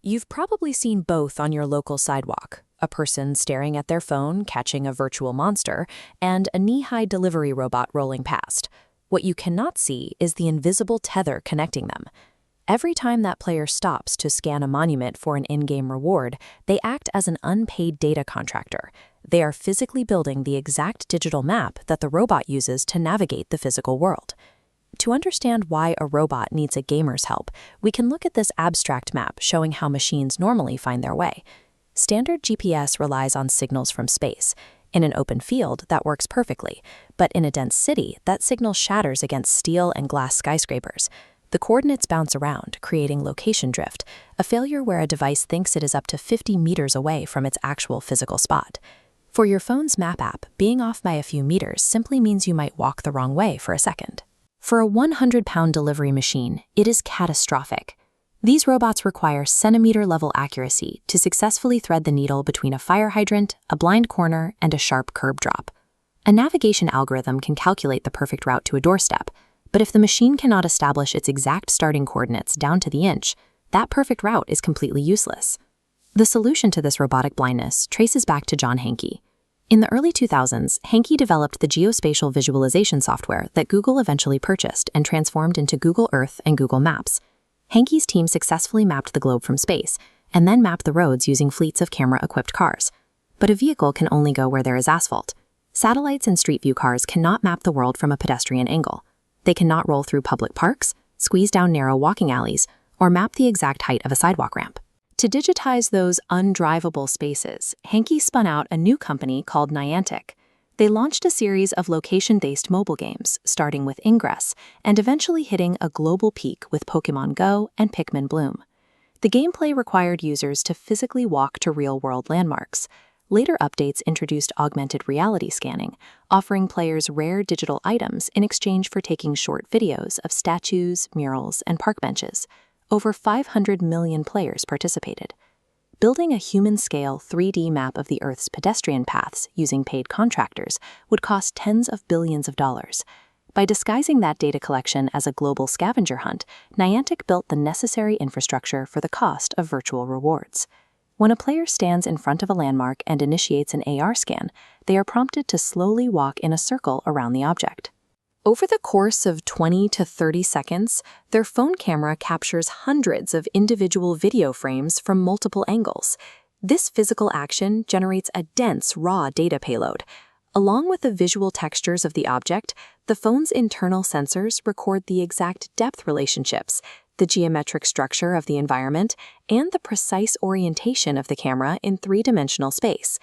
You've probably seen both on your local sidewalk: a person staring at their phone, catching a virtual monster, and a knee-high delivery robot rolling past. What you cannot see is the invisible tether connecting them. Every time that player stops to scan a monument for an in-game reward, they act as an unpaid data contractor. They are physically building the exact digital map that the robot uses to navigate the physical world. To understand why a robot needs a gamer's help, we can look at this abstract map showing how machines normally find their way. Standard GPS relies on signals from space. In an open field, that works perfectly, but in a dense city, that signal shatters against steel and glass skyscrapers. The coordinates bounce around, creating location drift, a failure where a device thinks it is up to 50 meters away from its actual physical spot. For your phone's map app, being off by a few meters simply means you might walk the wrong way for a second. For a 100-pound delivery machine, it is catastrophic. These robots require centimeter-level accuracy to successfully thread the needle between a fire hydrant, a blind corner, and a sharp curb drop. A navigation algorithm can calculate the perfect route to a doorstep, but if the machine cannot establish its exact starting coordinates down to the inch, that perfect route is completely useless. The solution to this robotic blindness traces back to John Hanke. In the early 2000s, Hanke developed the geospatial visualization software that Google eventually purchased and transformed into Google Earth and Google Maps. Hanke's team successfully mapped the globe from space, and then mapped the roads using fleets of camera-equipped cars. But a vehicle can only go where there is asphalt. Satellites and street view cars cannot map the world from a pedestrian angle. They cannot roll through public parks, squeeze down narrow walking alleys, or map the exact height of a sidewalk ramp. To digitize those undrivable spaces, Hanke spun out a new company called Niantic. They launched a series of location-based mobile games, starting with Ingress, and eventually hitting a global peak with Pokémon GO and Pikmin Bloom. The gameplay required users to physically walk to real-world landmarks. Later updates introduced augmented reality scanning, offering players rare digital items in exchange for taking short videos of statues, murals, and park benches. Over 500 million players participated. Building a human-scale 3D map of the Earth's pedestrian paths using paid contractors would cost tens of billions of dollars. By disguising that data collection as a global scavenger hunt, Niantic built the necessary infrastructure for the cost of virtual rewards. When a player stands in front of a landmark and initiates an AR scan, they are prompted to slowly walk in a circle around the object. Over the course of 20 to 30 seconds, their phone camera captures hundreds of individual video frames from multiple angles. This physical action generates a dense, raw data payload. Along with the visual textures of the object, the phone's internal sensors record the exact depth relationships, the geometric structure of the environment, and the precise orientation of the camera in three-dimensional space.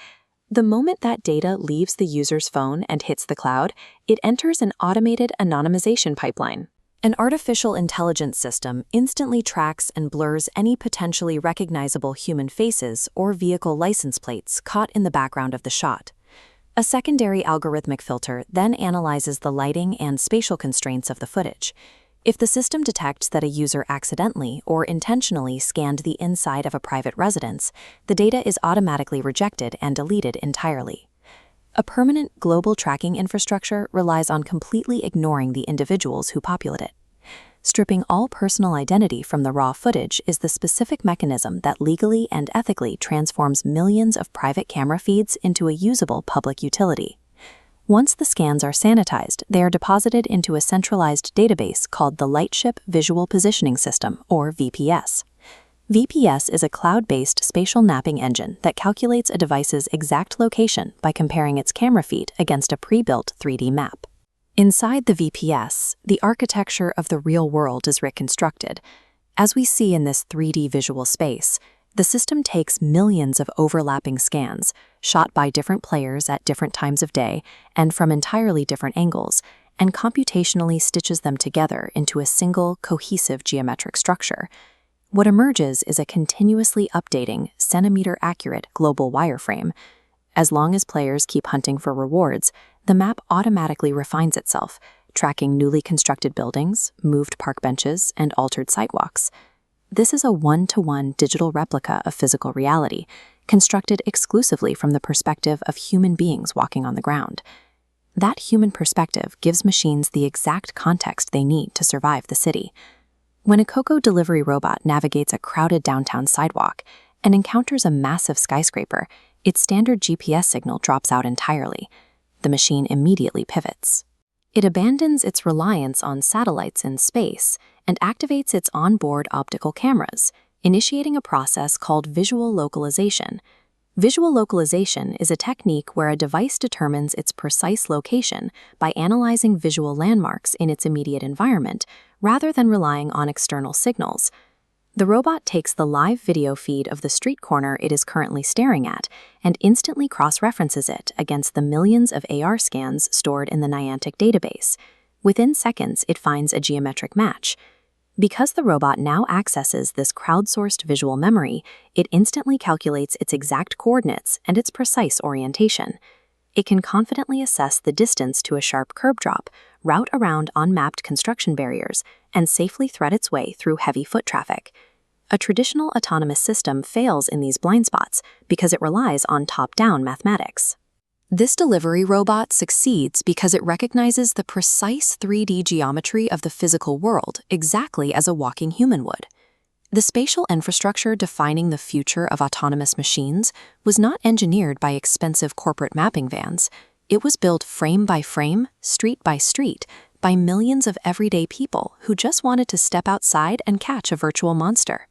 The moment that data leaves the user's phone and hits the cloud, it enters an automated anonymization pipeline. An artificial intelligence system instantly tracks and blurs any potentially recognizable human faces or vehicle license plates caught in the background of the shot. A secondary algorithmic filter then analyzes the lighting and spatial constraints of the footage. If the system detects that a user accidentally or intentionally scanned the inside of a private residence, the data is automatically rejected and deleted entirely. A permanent global tracking infrastructure relies on completely ignoring the individuals who populate it. Stripping all personal identity from the raw footage is the specific mechanism that legally and ethically transforms millions of private camera feeds into a usable public utility. Once the scans are sanitized, they are deposited into a centralized database called the Lightship Visual Positioning System, or VPS. VPS is a cloud-based spatial mapping engine that calculates a device's exact location by comparing its camera feed against a pre-built 3D map. Inside the VPS, the architecture of the real world is reconstructed. As we see in this 3D visual space, the system takes millions of overlapping scans, shot by different players at different times of day and from entirely different angles, and computationally stitches them together into a single, cohesive geometric structure. What emerges is a continuously updating, centimeter-accurate global wireframe. As long as players keep hunting for rewards, the map automatically refines itself, tracking newly constructed buildings, moved park benches, and altered sidewalks. This is a one-to-one digital replica of physical reality, constructed exclusively from the perspective of human beings walking on the ground. That human perspective gives machines the exact context they need to survive the city. When a Coco delivery robot navigates a crowded downtown sidewalk and encounters a massive skyscraper, its standard GPS signal drops out entirely. The machine immediately pivots. It abandons its reliance on satellites in space and activates its onboard optical cameras, initiating a process called visual localization. Visual localization is a technique where a device determines its precise location by analyzing visual landmarks in its immediate environment rather than relying on external signals. The robot takes the live video feed of the street corner it is currently staring at and instantly cross-references it against the millions of AR scans stored in the Niantic database. Within seconds, it finds a geometric match. Because the robot now accesses this crowdsourced visual memory, it instantly calculates its exact coordinates and its precise orientation. It can confidently assess the distance to a sharp curb drop, route around unmapped construction barriers, and safely thread its way through heavy foot traffic. A traditional autonomous system fails in these blind spots because it relies on top-down mathematics. This delivery robot succeeds because it recognizes the precise 3D geometry of the physical world exactly as a walking human would. The spatial infrastructure defining the future of autonomous machines was not engineered by expensive corporate mapping vans. It was built frame by frame, street by street, by millions of everyday people who just wanted to step outside and catch a virtual monster.